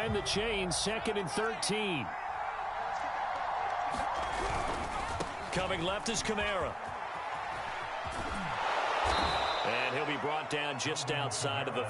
behind the chain, 2nd and 13. Coming left is Kamara. And he'll be brought down just outside of the...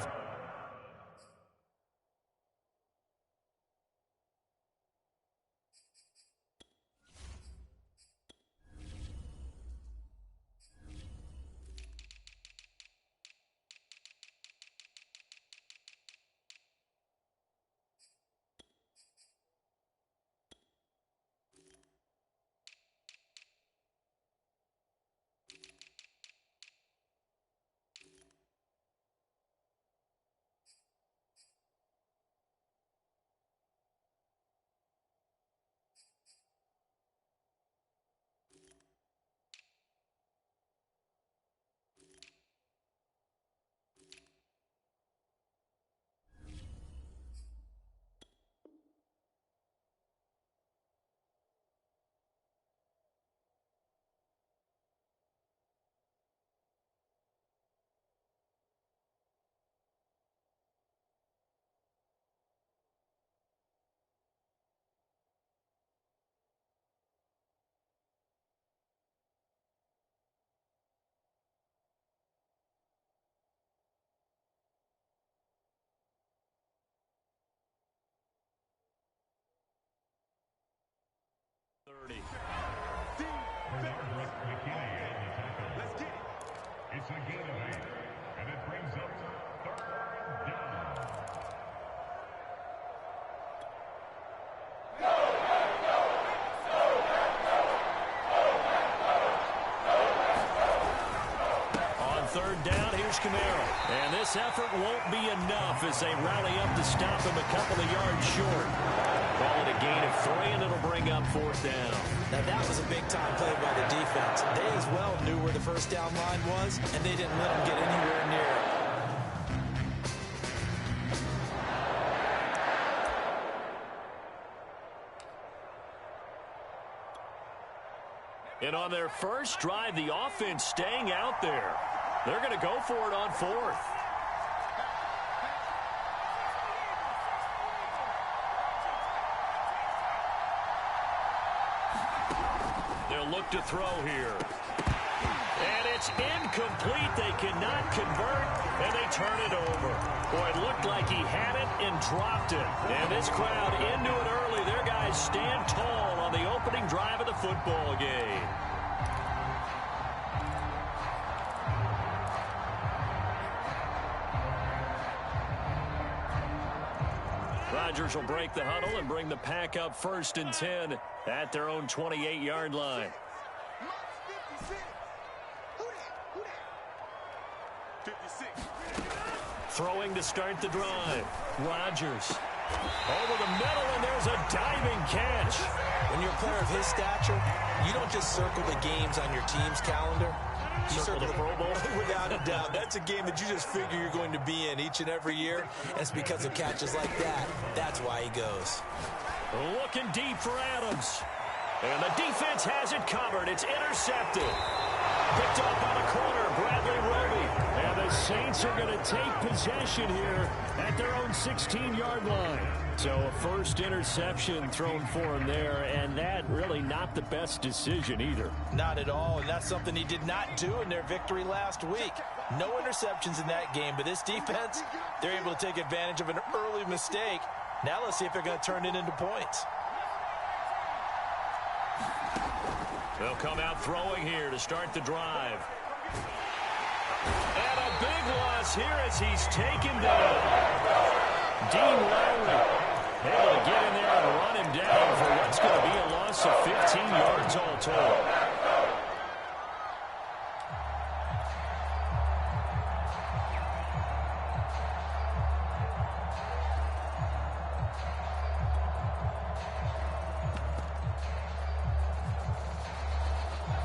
It's a getaway, and it brings up 3rd down. On 3rd down, here's Kamara. And this effort won't be enough as they rally up to stop him a couple of yards short. Call it a gain of 3, and it'll bring up 4th down. Now, that was a big-time play by the defense. They as well knew where the first down line was, and they didn't let them get anywhere near it. And on their first drive, the offense staying out there. They're going to go for it on 4th. They'll look to throw here. And it's incomplete. They cannot convert, and they turn it over. Boy, it looked like he had it and dropped it. And this crowd into it early. Their guys stand tall on the opening drive of the football game. Rodgers will break the huddle and bring the pack up 1st and 10 at their own 28-yard line. Throwing to start the drive. Rodgers over the middle, and there's a diving catch. When you're a player of his stature, you don't just circle the games on your team's calendar. You circle the Pro Bowl. Without a doubt. That's a game that you just figure you're going to be in each and every year. And it's because of catches like that. That's why he goes. Looking deep for Adams. And the defense has it covered. It's intercepted. Picked up on the corner, Bradley Roby. And the Saints are going to take possession here at their own 16-yard line. So a first interception thrown for him there, and that really not the best decision either. Not at all, and that's something he did not do in their victory last week. No interceptions in that game, but this defense, they're able to take advantage of an early mistake. Now let's see if they're going to turn it into points. They'll come out throwing here to start the drive. And a big loss here as he's taken down. Dean Lowry able to get in there and run him down for what's going to be a loss of 15 yards all told.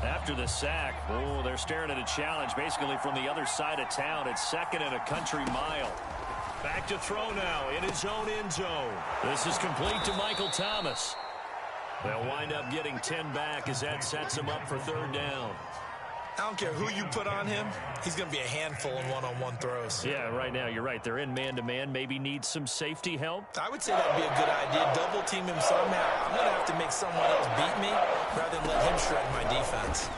After the sack, oh, they're staring at a challenge basically from the other side of town. It's 2nd and a country mile. Back to throw now in his own end zone. This is complete to Michael Thomas. They'll wind up getting 10 back as that sets him up for 3rd down. I don't care who you put on him, he's going to be a handful in one-on-one throws. Yeah, right now, you're right. They're in man-to-man. Maybe need some safety help. I would say that would be a good idea. Double team him somehow. I'm going to have to make someone else beat me rather than let him shred my defense.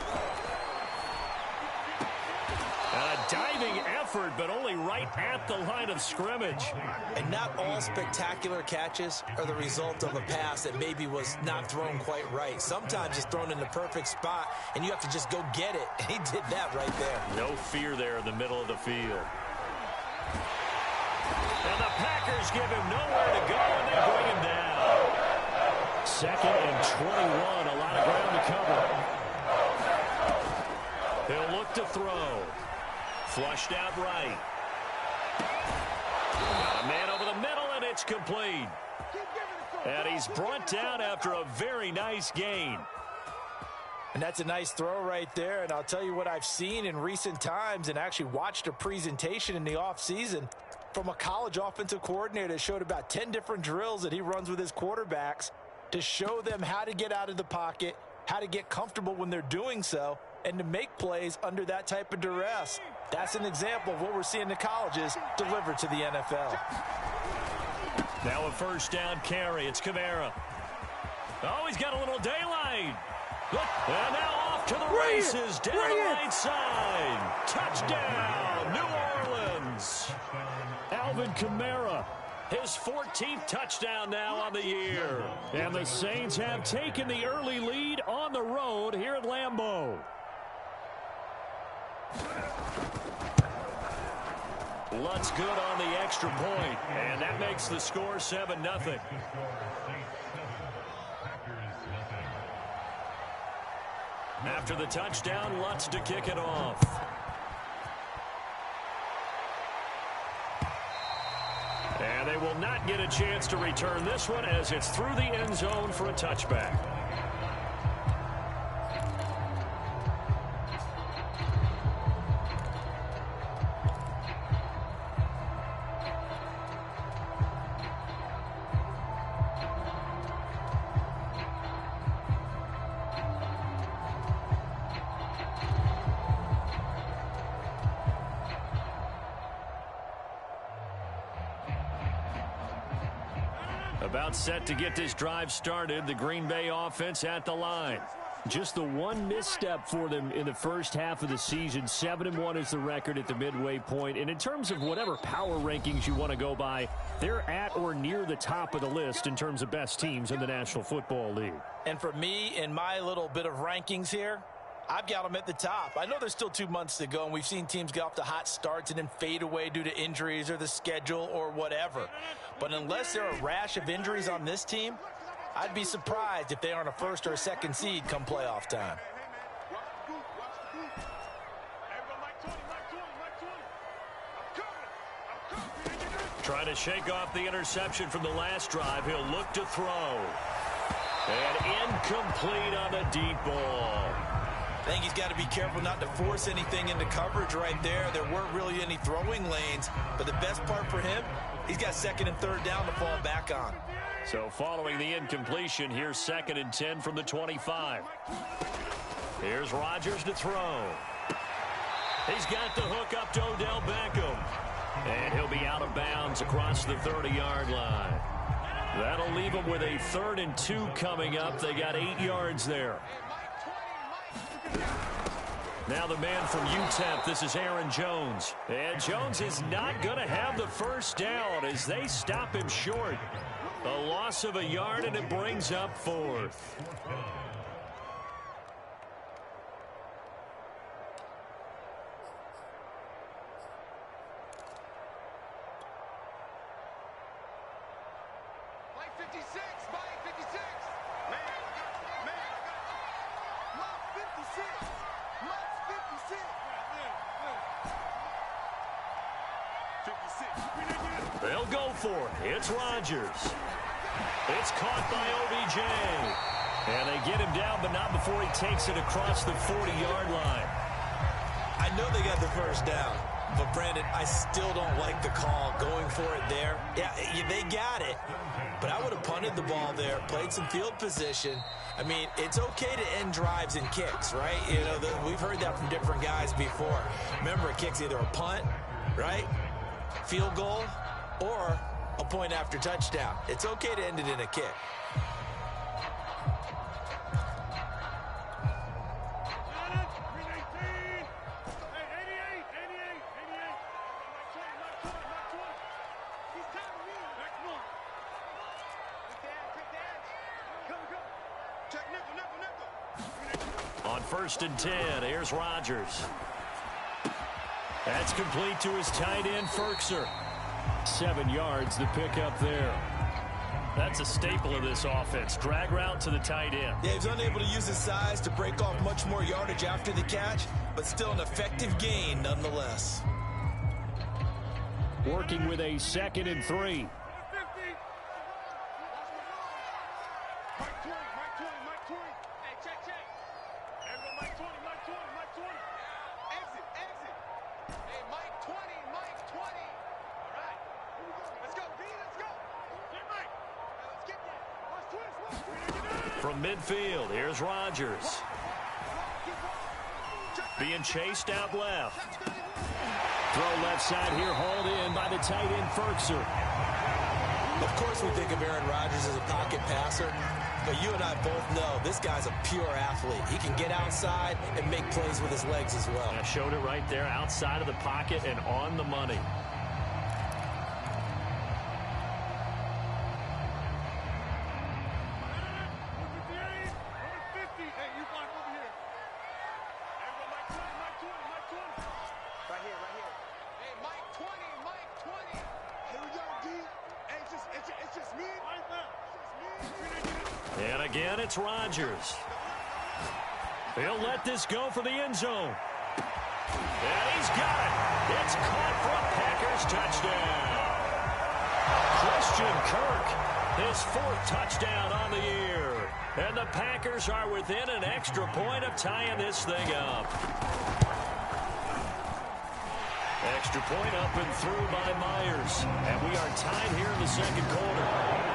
A diving effort, but only right at the line of scrimmage. And not all spectacular catches are the result of a pass that maybe was not thrown quite right. Sometimes it's thrown in the perfect spot, and you have to just go get it. And he did that right there. No fear there in the middle of the field. And the Packers give him nowhere to go, and they bring him down. 2nd and 21, a lot of ground to cover. He'll look to throw. Flushed out right. Got a man over the middle, and it's complete. And he's brought down after a very nice gain. And that's a nice throw right there. And I'll tell you what I've seen in recent times and actually watched a presentation in the offseason from a college offensive coordinator that showed about 10 different drills that he runs with his quarterbacks to show them how to get out of the pocket, how to get comfortable when they're doing so, and to make plays under that type of duress. That's an example of what we're seeing in the colleges delivered to the NFL. Now a first down carry. It's Kamara. Oh, he's got a little daylight. And now off to the races down the right side. Touchdown, New Orleans. Alvin Kamara, his 14th touchdown now on the year. And the Saints have taken the early lead on the road here at Lambeau. Lutz good on the extra point, and that makes the score 7-0. After the touchdown, Lutz to kick it off. And they will not get a chance to return this one as it's through the end zone for a touchback. About set to get this drive started. The Green Bay offense at the line. Just the one misstep for them in the first half of the season. 7-1 is the record at the midway point. And in terms of whatever power rankings you want to go by, they're at or near the top of the list in terms of best teams in the National Football League. And for me, in my little bit of rankings here, I've got them at the top. I know there's still 2 months to go, and we've seen teams get off to hot starts and then fade away due to injuries or the schedule or whatever. But unless there are a rash of injuries on this team, I'd be surprised if they aren't a first or a second seed come playoff time. Trying to shake off the interception from the last drive. He'll look to throw. And incomplete on the deep ball. I think he's got to be careful not to force anything into coverage right there. There weren't really any throwing lanes, but the best part for him, he's got 2nd and 3rd down to fall back on. So following the incompletion, here's 2nd and 10 from the 25. Here's Rodgers to throw. He's got the hook up to Odell Beckham. And he'll be out of bounds across the 30-yard line. That'll leave them with a 3rd and 2 coming up. They got 8 yards there. Now the man from UTEP, this is Aaron Jones. And Jones is not going to have the first down as they stop him short. A loss of a yard, and it brings up 4th. They'll go for it. It's Rodgers. It's caught by OBJ. And they get him down, but not before he takes it across the 40-yard line. I know they got the first down, but Brandon, I still don't like the call going for it there. Yeah, they got it, but I would have punted wanted the ball there, played some field position. I mean, it's okay to end drives and kicks, right? You know, we've heard that from different guys before. Remember, a kick's either a punt, right, field goal, or a point after touchdown. It's okay to end it in a kick. On 1st and 10, here's Rodgers. That's complete to his tight end, Ferkser. 7 yards, the pickup there. That's a staple of this offense. Drag route to the tight end. Yeah, he's unable to use his size to break off much more yardage after the catch, but still an effective gain nonetheless. Working with a 2nd and 3. From midfield, here's Rodgers. Being chased out left. Throw left side here, hauled in by the tight end, Ferkser. Of course we think of Aaron Rodgers as a pocket passer, but you and I both know this guy's a pure athlete. He can get outside and make plays with his legs as well. I showed it right there, outside of the pocket and on the money. And again, it's Rodgers. He'll let this go for the end zone. And he's got it. It's caught for a Packers touchdown. Christian Kirk, his 4th touchdown on the year. And the Packers are within an extra point of tying this thing up. Extra point up and through by Myers. And we are tied here in the 2nd quarter.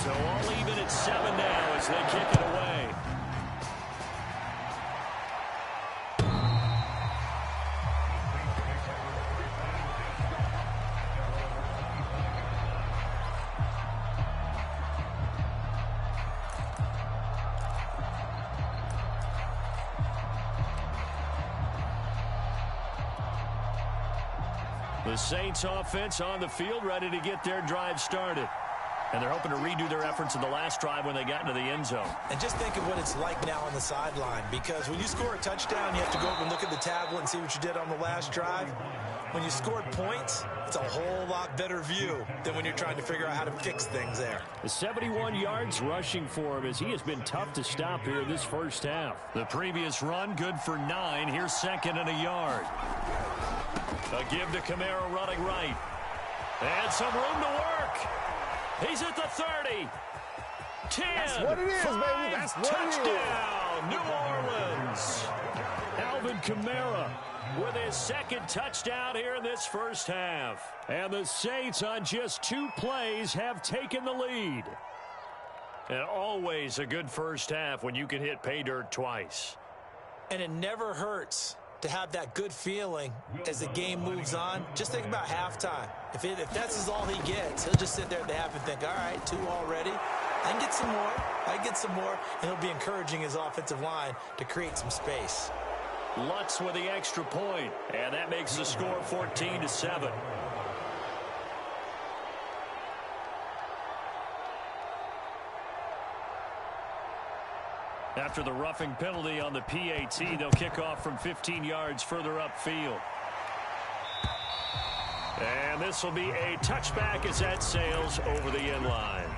So all even at 7 now as they kick it away. The Saints offense on the field, ready to get their drive started. And they're hoping to redo their efforts in the last drive when they got into the end zone. And just think of what it's like now on the sideline, because when you score a touchdown, you have to go over and look at the tablet and see what you did on the last drive. When you scored points, it's a whole lot better view than when you're trying to figure out how to fix things there. The 71 yards rushing for him as he has been tough to stop here in this first half. The previous run, good for 9. Here's 2nd and a yard. A give to Kamara running right. And some room to work. He's at the 30. 10. That's what it is, 5, baby. That's what touchdown, New Orleans. Alvin Kamara with his 2nd touchdown here in this first half. And the Saints on just 2 plays have taken the lead. And always a good first half when you can hit pay dirt twice. And it never hurts to have that good feeling as the game moves on. Just think about halftime. If that's all he gets, he'll just sit there at the half and think, all right, 2 already. I can get some more. I can get some more. And he'll be encouraging his offensive line to create some space. Lutz with the extra point, and that makes the score 14-7. After the roughing penalty on the PAT, they'll kick off from 15 yards further upfield. And this will be a touchback as that sails over the end line.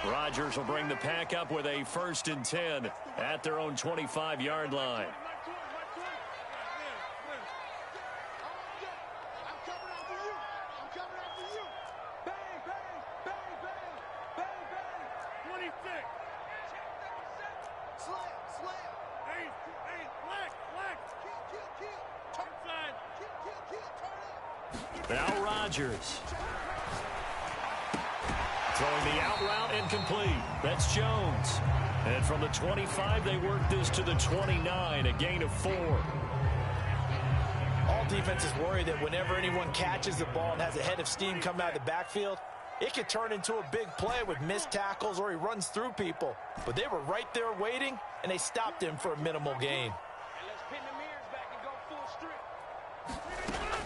Rodgers will bring the pack up with a 1st and 10 at their own 25-yard line. Now Rodgers. Throwing the out route incomplete. That's Jones. And from the 25, they work this to the 29, a gain of 4. All defenses worry that whenever anyone catches the ball and has a head of steam come out of the backfield, it could turn into a big play with missed tackles or he runs through people. But they were right there waiting, and they stopped him for a minimal gain.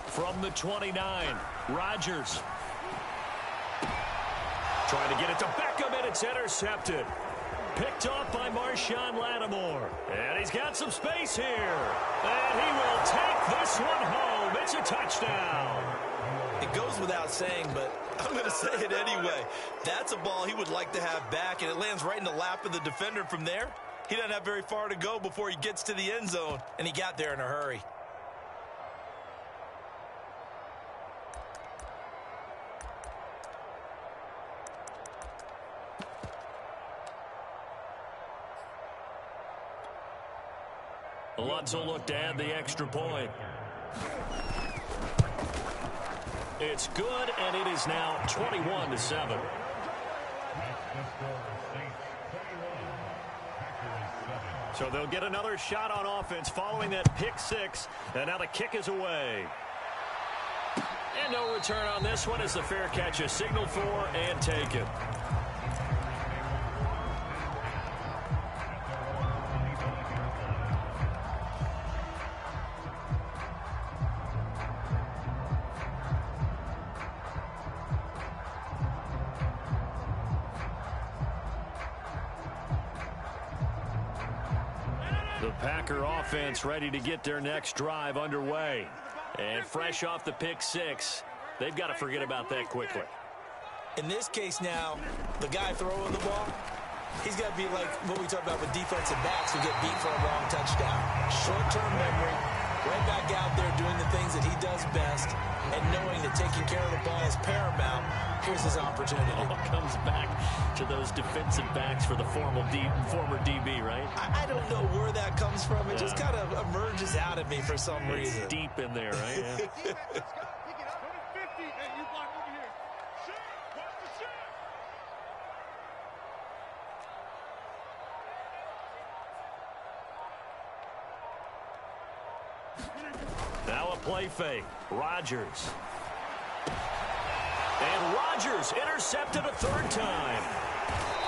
From the 29, Rodgers. Trying to get it to Beckham, and it's intercepted. Picked off by Marshawn Lattimore. And he's got some space here. And he will take this one home. It's a touchdown. It goes without saying, but I'm going to say it anyway. That's a ball he would like to have back, and it lands right in the lap of the defender from there. He doesn't have very far to go before he gets to the end zone, and he got there in a hurry. Lutz will look to add the extra point. It's good, and it is now 21-7. So they'll get another shot on offense following that pick six, and now the kick is away. And no return on this one as the fair catch is signaled for and taken. The Packer offense ready to get their next drive underway. And fresh off the pick six, they've got to forget about that quickly. In this case now, the guy throwing the ball, he's got to be like what we talked about with defensive backs who get beat for a long touchdown. Short-term memory, right back out there doing the things that he does best, and knowing that taking care of the ball is paramount. Here's his opportunity. It all comes back to those defensive backs for the former DB, right? I don't know where that comes from. It just kind of emerges out of me for some reason. It's deep in there, right? Yeah. Now a play fake. Rodgers. And Rodgers intercepted a third time.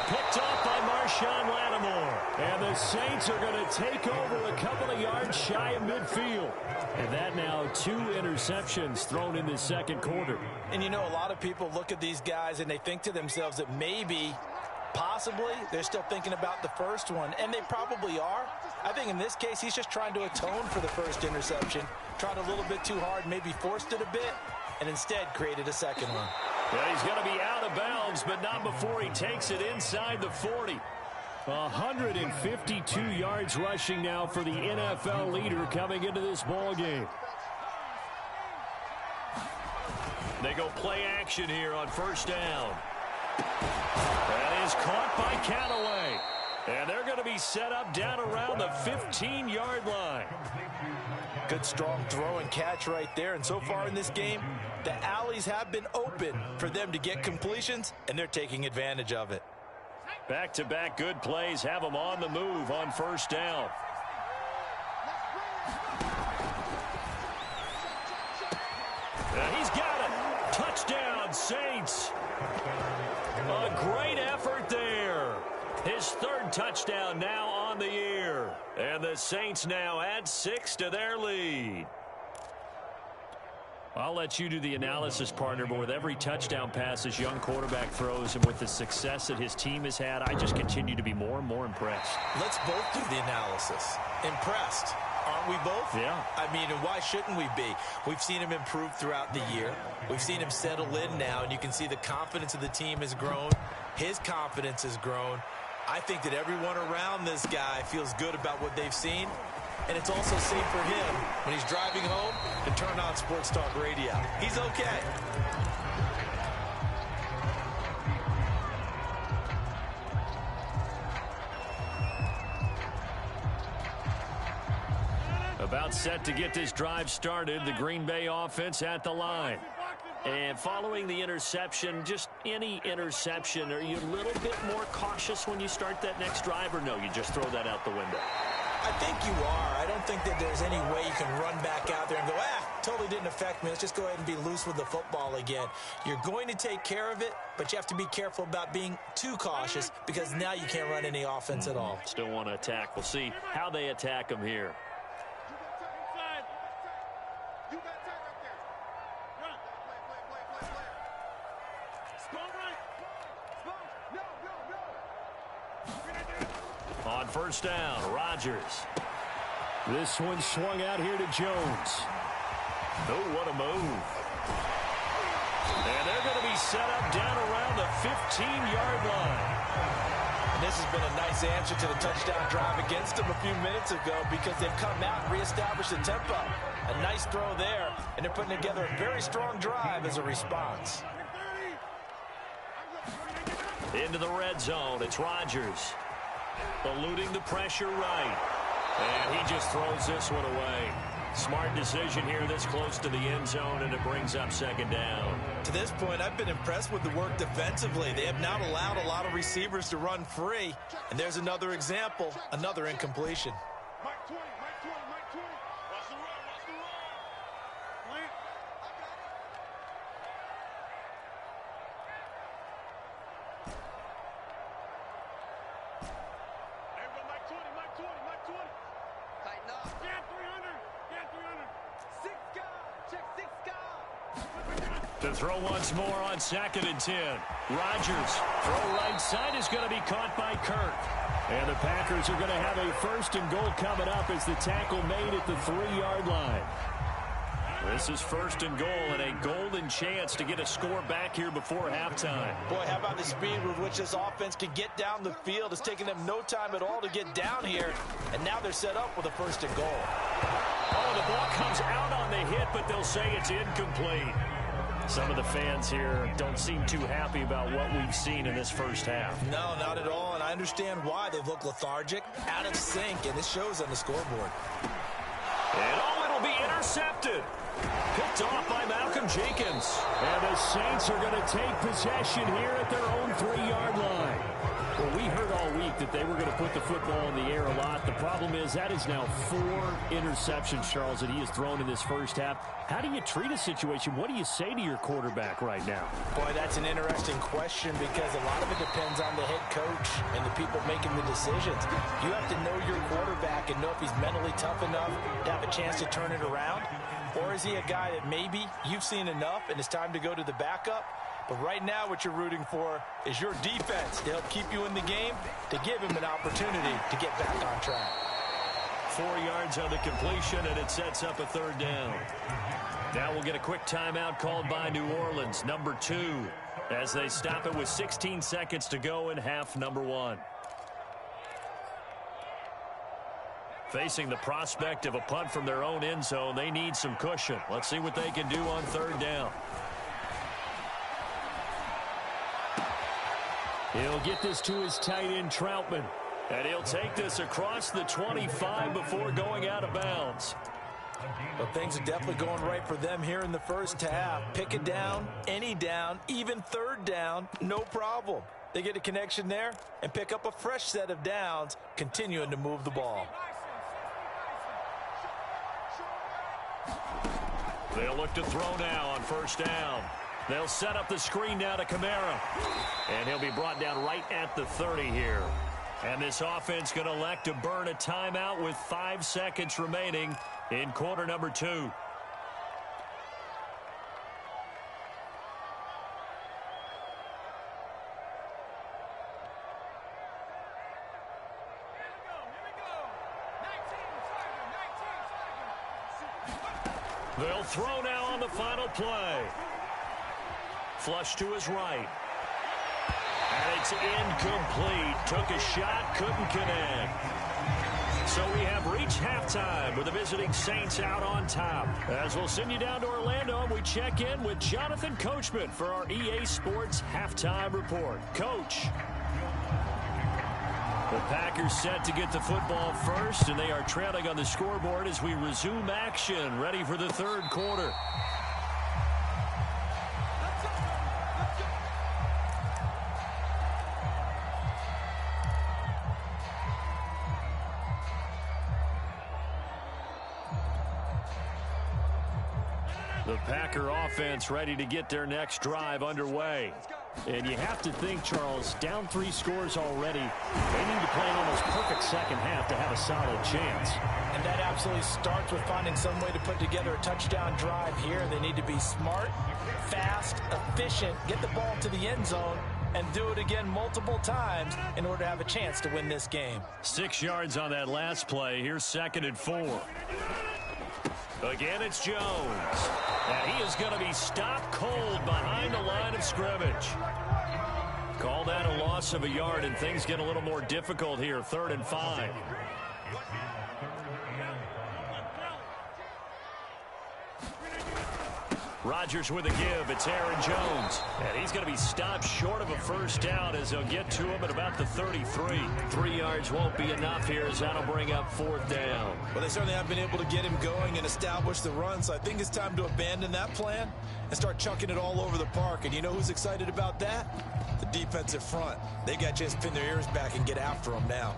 Picked off by Marshawn Lattimore. And the Saints are going to take over a couple of yards shy of midfield. And that now 2 interceptions thrown in the second quarter. And you know, a lot of people look at these guys and they think to themselves that maybe, possibly, they're still thinking about the first one. And they probably are. I think in this case, he's just trying to atone for the first interception. Tried a little bit too hard, maybe forced it a bit, and instead created a second one. Well, he's going to be out of bounds, but not before he takes it inside the 40. 152 yards rushing now for the NFL leader coming into this ball game. They go play action here on first down. That is caught by Callaway. And they're going to be set up down around the 15-yard line. Good, strong throw and catch right there. And so far in this game, the alleys have been open for them to get completions, and they're taking advantage of it. Back-to-back good plays have them on the move on first down. And he's got it. Touchdown, Saints. A great effort there. His third touchdown now on the year. And the Saints now add 6 to their lead. I'll let you do the analysis, partner, but with every touchdown pass his young quarterback throws and with the success that his team has had, I just continue to be more and more impressed. Let's both do the analysis. Impressed. Aren't we both? Yeah. I mean, and why shouldn't we be? We've seen him improve throughout the year. We've seen him settle in now, and you can see the confidence of the team has grown. His confidence has grown. I think that everyone around this guy feels good about what they've seen, and it's also safe for him when he's driving home to turn on Sports Talk Radio. He's okay. About set to get this drive started, the Green Bay offense at the line. And following the interception, just any interception, are you a little bit more cautious when you start that next drive, or no, you just throw that out the window? I think you are. I don't think that there's any way you can run back out there and go, totally didn't affect me. Let's just go ahead and be loose with the football again. You're going to take care of it, but you have to be careful about being too cautious because now you can't run any offense at all. Still want to attack. We'll see how they attack them here. On first down, Rodgers. This one swung out here to Jones. Oh, what a move. And they're going to be set up down around the 15-yard line. And this has been a nice answer to the touchdown drive against them a few minutes ago because they've come out and reestablished the tempo. A nice throw there, and they're putting together a very strong drive as a response. Into the red zone, it's Rodgers. Eluding the pressure right. And he just throws this one away. Smart decision here this close to the end zone, and it brings up second down. To this point, I've been impressed with the work defensively. They have not allowed a lot of receivers to run free. And there's another example, another incompletion. Mike 20, Mike 20, Mike 20. Watch the run, watch the run. Plant. Everybody, Mike 20, Mike 20, Mike 20. Tighten up. Get 300. Get 300. Six guard. Check six guard. To throw once more on 2nd and 10. Rodgers, throw right side is going to be caught by Kirk. And the Packers are going to have a 1st and goal coming up as the tackle made at the 3-yard line. This is 1st and goal and a golden chance to get a score back here before halftime. Boy, how about the speed with which this offense can get down the field? It's taken them no time at all to get down here. And now they're set up with a 1st and goal. Oh, the ball comes out on the hit, but they'll say it's incomplete. Some of the fans here don't seem too happy about what we've seen in this first half. No, not at all, and I understand why. They look lethargic, out of sync, and it shows on the scoreboard. And it'll be intercepted. Picked off by Malcolm Jenkins. And the Saints are going to take possession here at their own 3-yard line. Well, we heard all week that they were going to put the football in the air a lot. The problem is that is now 4 interceptions, Charles, that he has thrown in this first half. How do you treat a situation? What do you say to your quarterback right now? Boy, that's an interesting question because a lot of it depends on the head coach and the people making the decisions. You have to know your quarterback and know if he's mentally tough enough to have a chance to turn it around. Or is he a guy that maybe you've seen enough and it's time to go to the backup? But right now what you're rooting for is your defense to help keep you in the game, to give him an opportunity to get back on track. 4 yards on the completion, and it sets up a 3rd down. Now we'll get a quick timeout called by New Orleans, number 2, as they stop it with 16 seconds to go in half number 1. Facing the prospect of a punt from their own end zone, they need some cushion. Let's see what they can do on 3rd down. He'll get this to his tight end, Troutman. And he'll take this across the 25 before going out of bounds. Well, things are definitely going right for them here in the first half. Pick it down, any down, even 3rd down, no problem. They get a connection there and pick up a fresh set of downs, continuing to move the ball. They'll look to throw now on 1st down. They'll set up the screen now to Kamara. And he'll be brought down right at the 30 here. And this offense going to elect to burn a timeout with 5 seconds remaining in quarter number 2. They'll throw now on the final play. Flush to his right. And it's incomplete. Took a shot, couldn't connect. So we have reached halftime with the visiting Saints out on top. As we'll send you down to Orlando, and we check in with Jonathan Coachman for our EA Sports Halftime Report. Coach. The Packers set to get the football first, and they are trailing on the scoreboard as we resume action, ready for the 3rd quarter. The Packer offense ready to get their next drive underway. And you have to think, Charles, down 3 scores already. They need to play an almost perfect second half to have a solid chance. And that absolutely starts with finding some way to put together a touchdown drive here. They need to be smart, fast, efficient, get the ball to the end zone, and do it again multiple times in order to have a chance to win this game. 6 yards on that last play. Here's 2nd and 4. Again, it's Jones. And he is going to be stopped cold behind the line of scrimmage. Call that a loss of a yard, and things get a little more difficult here. 3rd and 5. Rodgers with a give. It's Aaron Jones. And he's going to be stopped short of a first down as they'll get to him at about the 33. 3 yards won't be enough here as that'll bring up 4th down. Well, they certainly have been able to get him going and establish the run, so I think it's time to abandon that plan and start chucking it all over the park. And you know who's excited about that? The defensive front. They got to just pin their ears back and get after him now.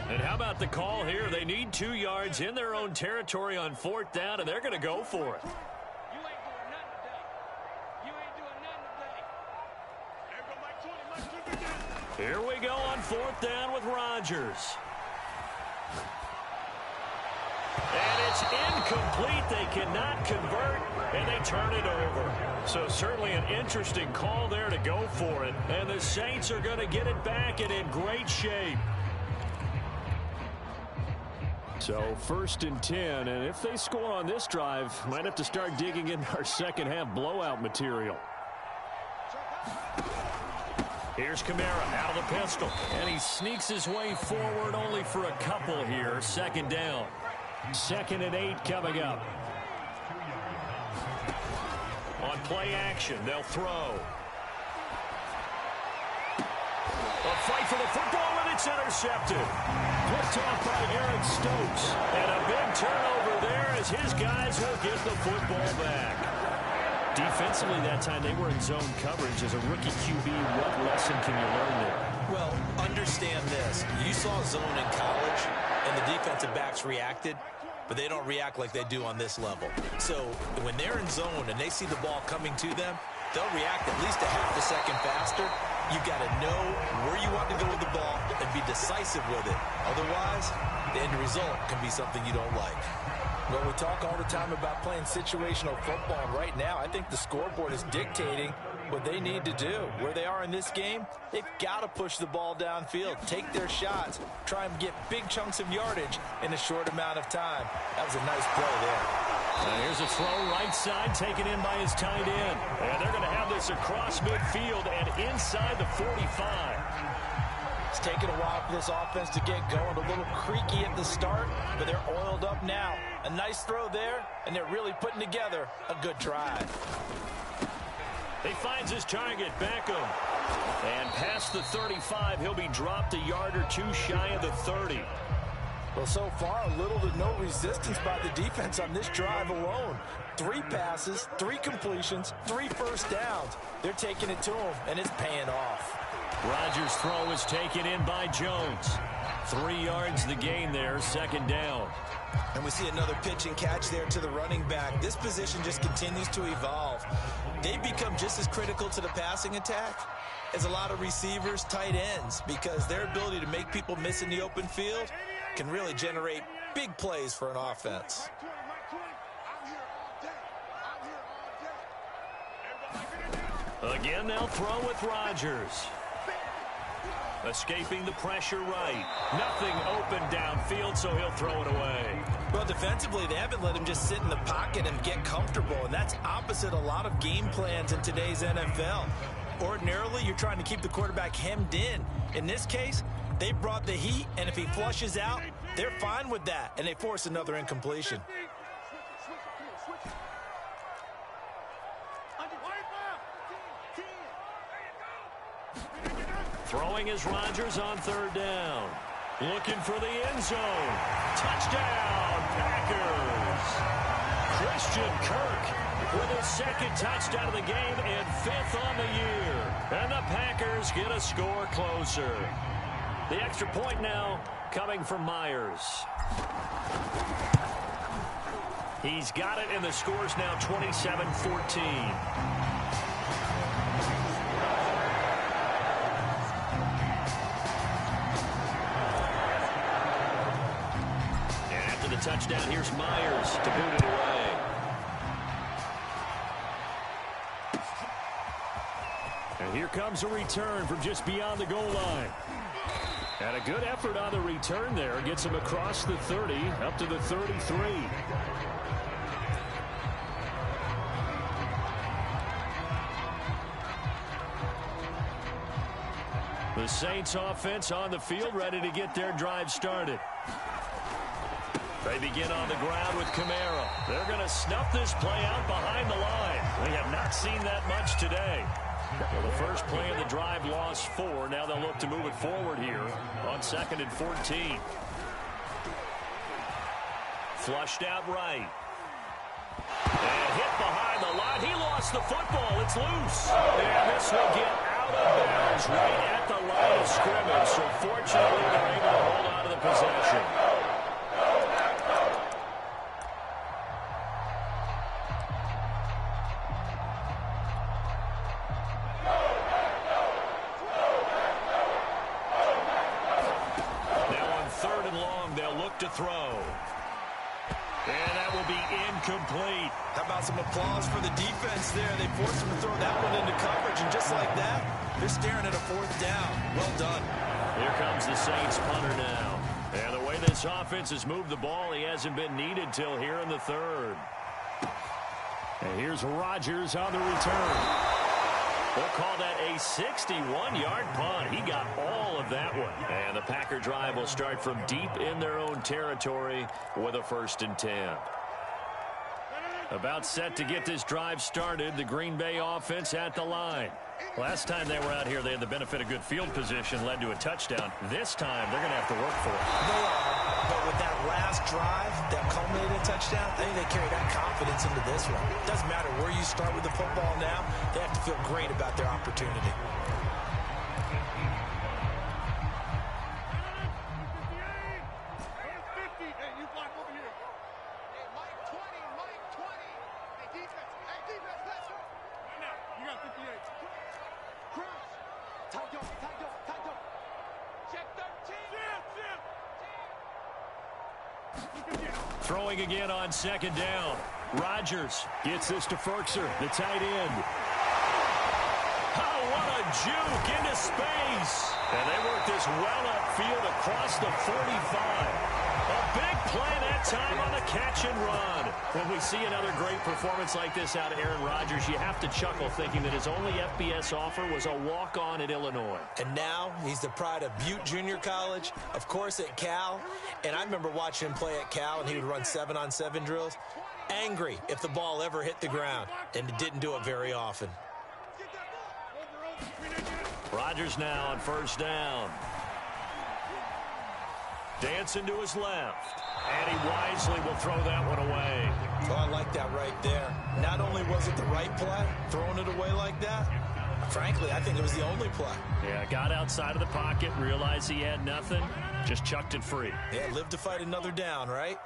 And how about the call here? They need 2 yards in their own territory on 4th down, and they're going to go for it. You ain't doing nothing today. You ain't doing nothing today. Here we go on 4th down with Rodgers. And it's incomplete. They cannot convert, and they turn it over. So certainly an interesting call there to go for it. And the Saints are going to get it back and in great shape. So 1st and 10, and if they score on this drive, might have to start digging in our second half blowout material. Here's Kamara out of the pistol, and he sneaks his way forward only for a couple here. 2nd down. 2nd and 8 coming up. On play action, they'll throw. A fight for the football, and it's intercepted. Picked off by Eric Stokes. And a big turnover there as his guys will get the football back. Defensively that time, they were in zone coverage. As a rookie QB, what lesson can you learn there? Well, understand this. You saw zone in college, and the defensive backs reacted, but they don't react like they do on this level. So when they're in zone and they see the ball coming to them, they'll react at least a half a second faster. You've got to know where you want to go with the ball and be decisive with it. Otherwise, the end result can be something you don't like. Well, we talk all the time about playing situational football, and right now I think the scoreboard is dictating what they need to do. Where they are in this game, they've got to push the ball downfield, take their shots, try and get big chunks of yardage in a short amount of time. That was a nice play there. Here's a throw right side taken in by his tight end. And they're going to have this across midfield and inside the 45. It's taken a while for this offense to get going. A little creaky at the start, but they're oiled up now. A nice throw there, and they're really putting together a good drive. He finds his target, Beckham. And past the 35, he'll be dropped a yard or two shy of the 30. Well, so far, little to no resistance by the defense on this drive alone. 3 passes, 3 completions, 3 first downs. They're taking it to him, and it's paying off. Rodgers' throw is taken in by Jones. 3 yards the gain there, 2nd down. And we see another pitch and catch there to the running back. This position just continues to evolve. They've become just as critical to the passing attack as a lot of receivers, tight ends, because their ability to make people miss in the open field can really generate big plays for an offense. Again, they'll throw with Rodgers. Escaping the pressure right. Nothing open downfield, so he'll throw it away. Well, defensively, they haven't let him just sit in the pocket and get comfortable, and that's opposite a lot of game plans in today's NFL. Ordinarily, you're trying to keep the quarterback hemmed in. In this case, they brought the heat, and if he flushes out, they're fine with that, and they force another incompletion. Throwing is Rodgers on 3rd down. Looking for the end zone. Touchdown, Packers. Christian Kirk with his 2nd touchdown of the game and 5th on the year. And the Packers get a score closer. The extra point now coming from Myers. He's got it, and the score's now 27-14. The touchdown, here's Myers to boot it away. And here comes a return from just beyond the goal line. And a good effort on the return there. Gets him across the 30, up to the 33. The Saints offense on the field, ready to get their drive started. They begin on the ground with Kamara. They're going to snuff this play out behind the line. We have not seen that much today. Well, the first play of the drive lost 4. Now they'll look to move it forward here on 2nd and 14. Flushed out right. And hit behind the line. He lost the football. It's loose. And this will get out of bounds right at the line of scrimmage. So fortunately, they're able to hold on to the possession. To throw. And that will be incomplete. How about some applause for the defense there? They forced him to throw that one into coverage, and just like that, they're staring at a 4th down. Well done. Here comes the Saints punter now. And the way this offense has moved the ball, he hasn't been needed till here in the 3rd. And here's Rodgers on the return. We'll call that a 61-yard punt. He got all of that one. And the Packer drive will start from deep in their own territory with a 1st and 10. About set to get this drive started, the Green Bay offense at the line. Last time they were out here, they had the benefit of good field position, led to a touchdown. This time, they're going to have to work for it. They are, but with that last drive that culminated in a touchdown, I think they carry that confidence into this one. Doesn't matter where you start with the football now, they have to feel great about their opportunity. Throwing again on 2nd down. Rodgers gets this to Ferkser, the tight end. Oh, what a juke into space. And they work this well upfield across the 45. A big play that time on the catch and run. When we see another great performance like this out of Aaron Rodgers, you have to chuckle thinking that his only FBS offer was a walk-on at Illinois. And now he's the pride of Butte Junior College, of course at Cal. And I remember watching him play at Cal, and he would run 7-on-7 drills. Angry if the ball ever hit the ground, and it didn't do it very often. Rodgers now on 1st down. Dancing to his left. And he wisely will throw that one away. Oh, I like that right there. Not only was it the right play, throwing it away like that, frankly, I think it was the only play. Yeah, got outside of the pocket, realized he had nothing, just chucked it free. Yeah, live to fight another down, right?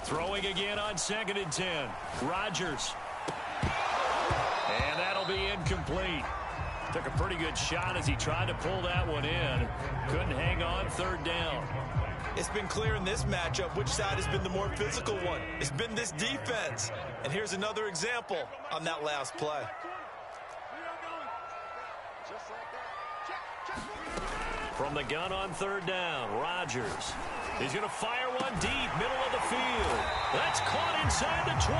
Throwing again on 2nd and 10. Rodgers. And that'll be incomplete. Took a pretty good shot as he tried to pull that one in. Couldn't hang on 3rd down. It's been clear in this matchup which side has been the more physical one. It's been this defense. And here's another example on that last play. From the gun on 3rd down, Rodgers. He's going to fire one deep, middle of the field. That's caught inside the 20.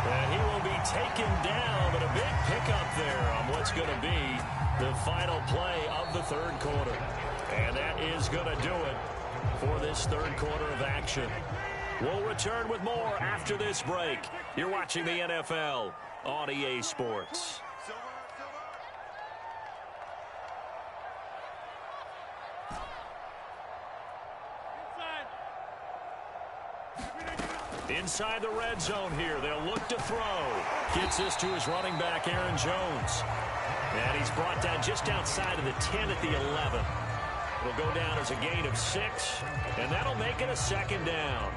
And he will be taken down, but a big pickup there on what's going to be the final play of the 3rd quarter. And that is going to do it for this 3rd quarter of action. We'll return with more after this break. You're watching the NFL on EA Sports. Inside the red zone here. They'll look to throw. Gets this to his running back, Aaron Jones. And he's brought down just outside of the 10 at the 11. It'll go down as a gain of 6, and that'll make it a second down.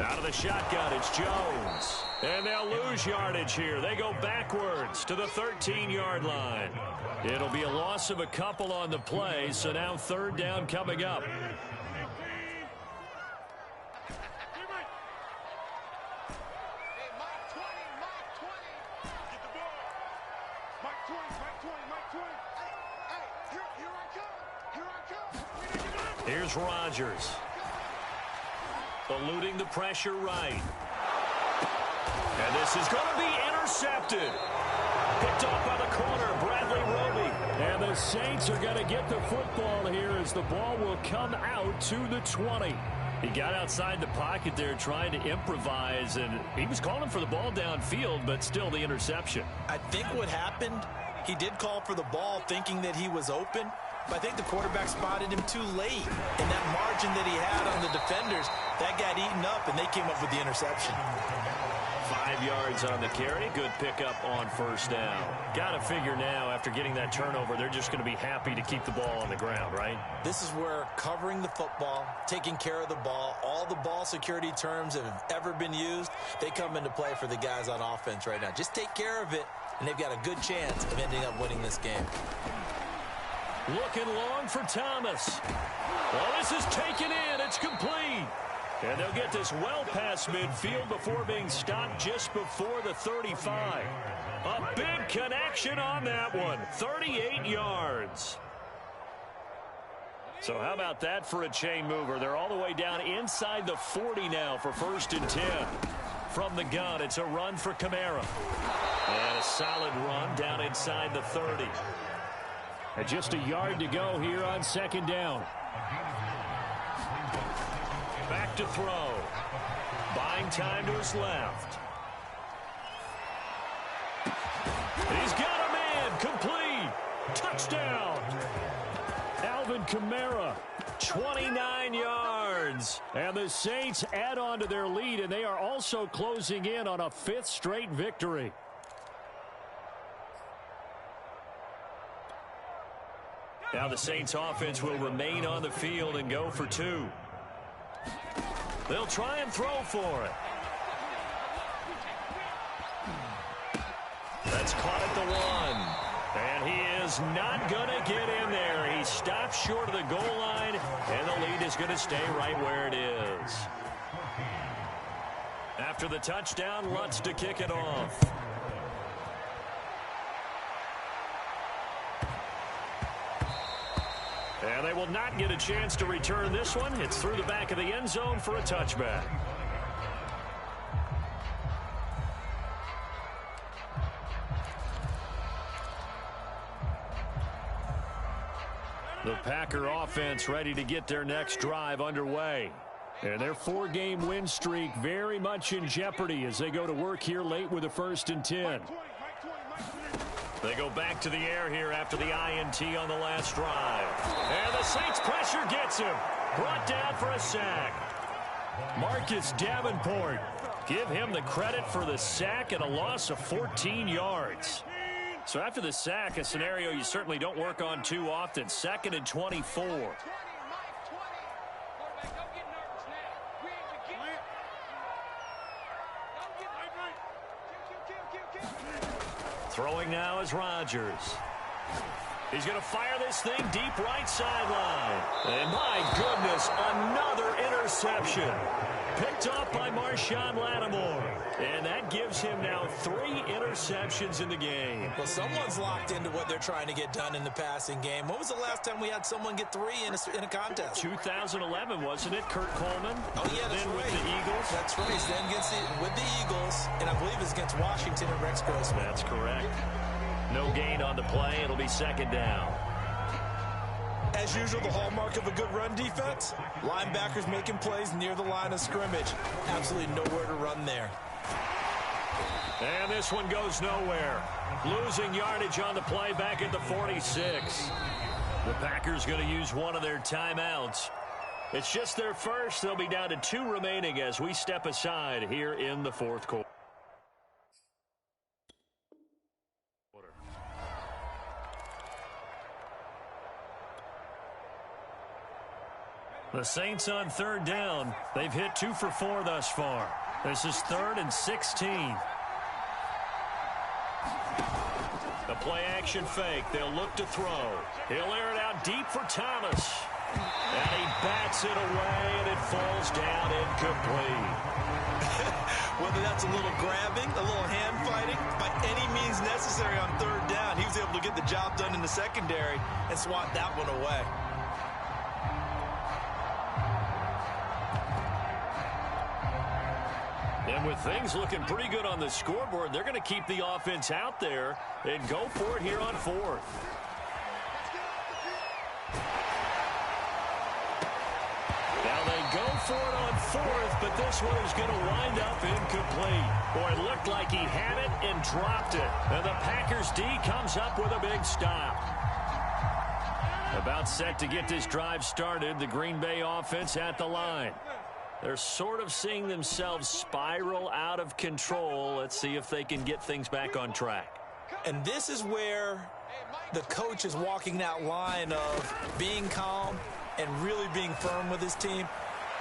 Out of the shotgun, it's Jones. And they'll lose yardage here. They go backwards to the 13-yard line. It'll be a loss of a couple on the play, so now third down coming up. Here's Rodgers. Eluding the pressure right. And this is going to be intercepted. Picked off by the corner, Bradley Roby. And the Saints are going to get the football here as the ball will come out to the 20. He got outside the pocket there trying to improvise, and he was calling for the ball downfield, but still the interception. I think what happened, he did call for the ball thinking that he was open, but I think the quarterback spotted him too late. And that margin that he had on the defenders, that got eaten up, and they came up with the interception. 5 yards on the carry. Good pickup on first down. Got to figure now, after getting that turnover, they're just going to be happy to keep the ball on the ground, right? This is where covering the football, taking care of the ball, all the ball security terms that have ever been used, they come into play for the guys on offense right now. Just take care of it, and they've got a good chance of ending up winning this game. Looking long for Thomas. Well, this is taken in. It's complete. And they'll get this well past midfield before being stopped just before the 35. A big connection on that one. 38 yards. So how about that for a chain mover? They're all the way down inside the 40 now for 1st and 10. From the gun, it's a run for Kamara. And a solid run down inside the 30. And just a yard to go here on 2nd down. Back to throw. Buying time to his left. He's got a man. Complete. Touchdown. Alvin Kamara. 29 yards. And the Saints add on to their lead, and they are also closing in on a 5th straight victory. Now the Saints offense will remain on the field and go for 2. They'll try and throw for it. That's caught at the 1. And he is not going to get in there. He stops short of the goal line, and the lead is going to stay right where it is. After the touchdown, Lutz to kick it off. And they will not get a chance to return this one. It's through the back of the end zone for a touchback. The Packer offense ready to get their next drive underway. And their 4-game win streak very much in jeopardy as they go to work here late with a 1st and 10. They go back to the air here after the INT on the last drive. And the Saints pressure gets him. Brought down for a sack. Marcus Davenport. Give him the credit for the sack and a loss of 14 yards. So after the sack, a scenario you certainly don't work on too often. 2nd and 24. Throwing now is Rodgers. He's going to fire this thing deep right sideline. And my goodness, another interception. Picked off by Marshawn Lattimore. And that gives him now 3 interceptions in the game. Well, someone's locked into what they're trying to get done in the passing game. When was the last time we had someone get 3 in a contest? 2011, wasn't it? Kurt Coleman. Oh, yeah, that's then right. With the Eagles. That's right. Then with the Eagles, and I believe it's against Washington and Rex Grossman. That's correct. No gain on the play. It'll be 2nd down. As usual, the hallmark of a good run defense, linebackers making plays near the line of scrimmage. Absolutely nowhere to run there. And this one goes nowhere. Losing yardage on the play back at the 46. The Packers going to use one of their timeouts. It's just their first. They'll be down to 2 remaining as we step aside here in the fourth quarter. The Saints on third down. They've hit 2 for 4 thus far. This is 3rd and 16. The play-action fake. They'll look to throw. He'll air it out deep for Thomas. And he bats it away, and it falls down incomplete. Whether that's a little grabbing, a little hand fighting, by any means necessary on third down, he was able to get the job done in the secondary and swat that one away. And with things looking pretty good on the scoreboard, they're going to keep the offense out there and go for it here on 4th. Now they go for it on 4th, but this one is going to wind up incomplete. Boy, it looked like he had it and dropped it. And the Packers D comes up with a big stop. About set to get this drive started, the Green Bay offense at the line. They're sort of seeing themselves spiral out of control. Let's see if they can get things back on track. And this is where the coach is walking that line of being calm and really being firm with his team.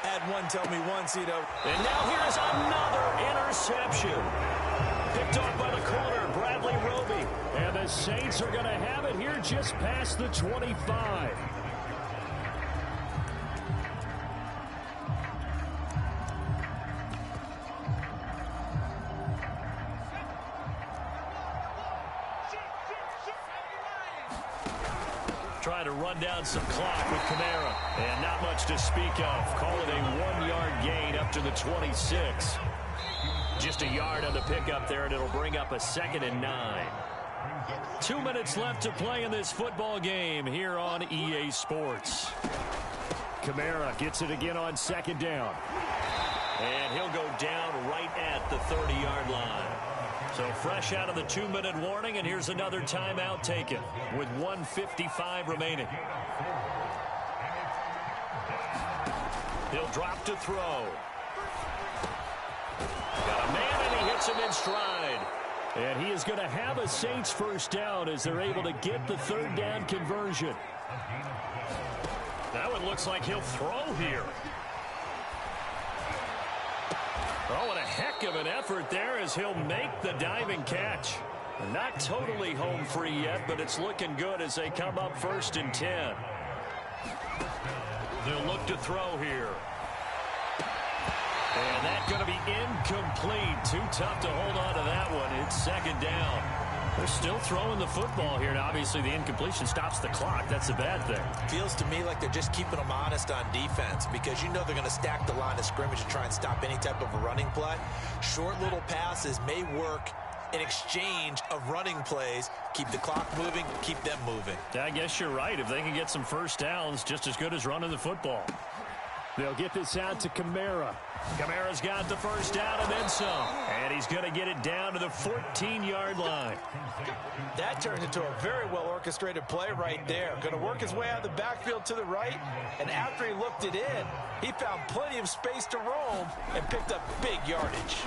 Add one, tell me one, Cito. And now here's another interception. Picked off by the corner, Bradley Roby. And the Saints are going to have it here just past the 25. Trying to run down some clock with Kamara. And not much to speak of. Call it a 1-yard gain up to the 26. Just a yard on the pickup there, and it'll bring up a 2nd and 9. 2 minutes left to play in this football game here on EA Sports. Kamara gets it again on 2nd down. And he'll go down right at the 30-yard line. So fresh out of the 2-minute warning, and here's another timeout taken with 1:55 remaining. He'll drop to throw. Got a man, and he hits him in stride. And he is going to have a Saints first down as they're able to get the 3rd down conversion. Now it looks like he'll throw here. Oh, and a heck of an effort there as he'll make the diving catch. Not totally home free yet, but it's looking good as they come up 1st and 10. They'll look to throw here. And that's going to be incomplete. Too tough to hold on to that one. It's 2nd down. They're still throwing the football here. Now, obviously, the incompletion stops the clock. That's a bad thing. Feels to me like they're just keeping them honest on defense because you know they're going to stack the line of scrimmage and try and stop any type of a running play. Short little passes may work in exchange of running plays. Keep the clock moving, keep them moving. I guess you're right. If they can get some first downs, just as good as running the football. They'll get this out to Kamara. Kamara's got the first down and then some. And he's going to get it down to the 14-yard line. That turned into a very well-orchestrated play right there. Going to work his way out of the backfield to the right. And after he looked it in, he found plenty of space to roam and picked up big yardage.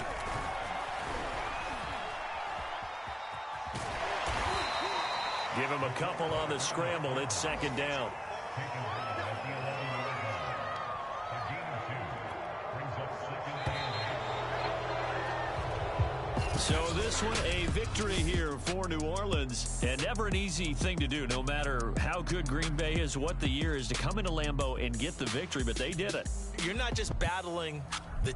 Give him a couple on the scramble. It's 2nd down. So this one, a victory here for New Orleans. And never an easy thing to do, no matter how good Green Bay is, what the year is, to come into Lambeau and get the victory. But they did it. You're not just battling the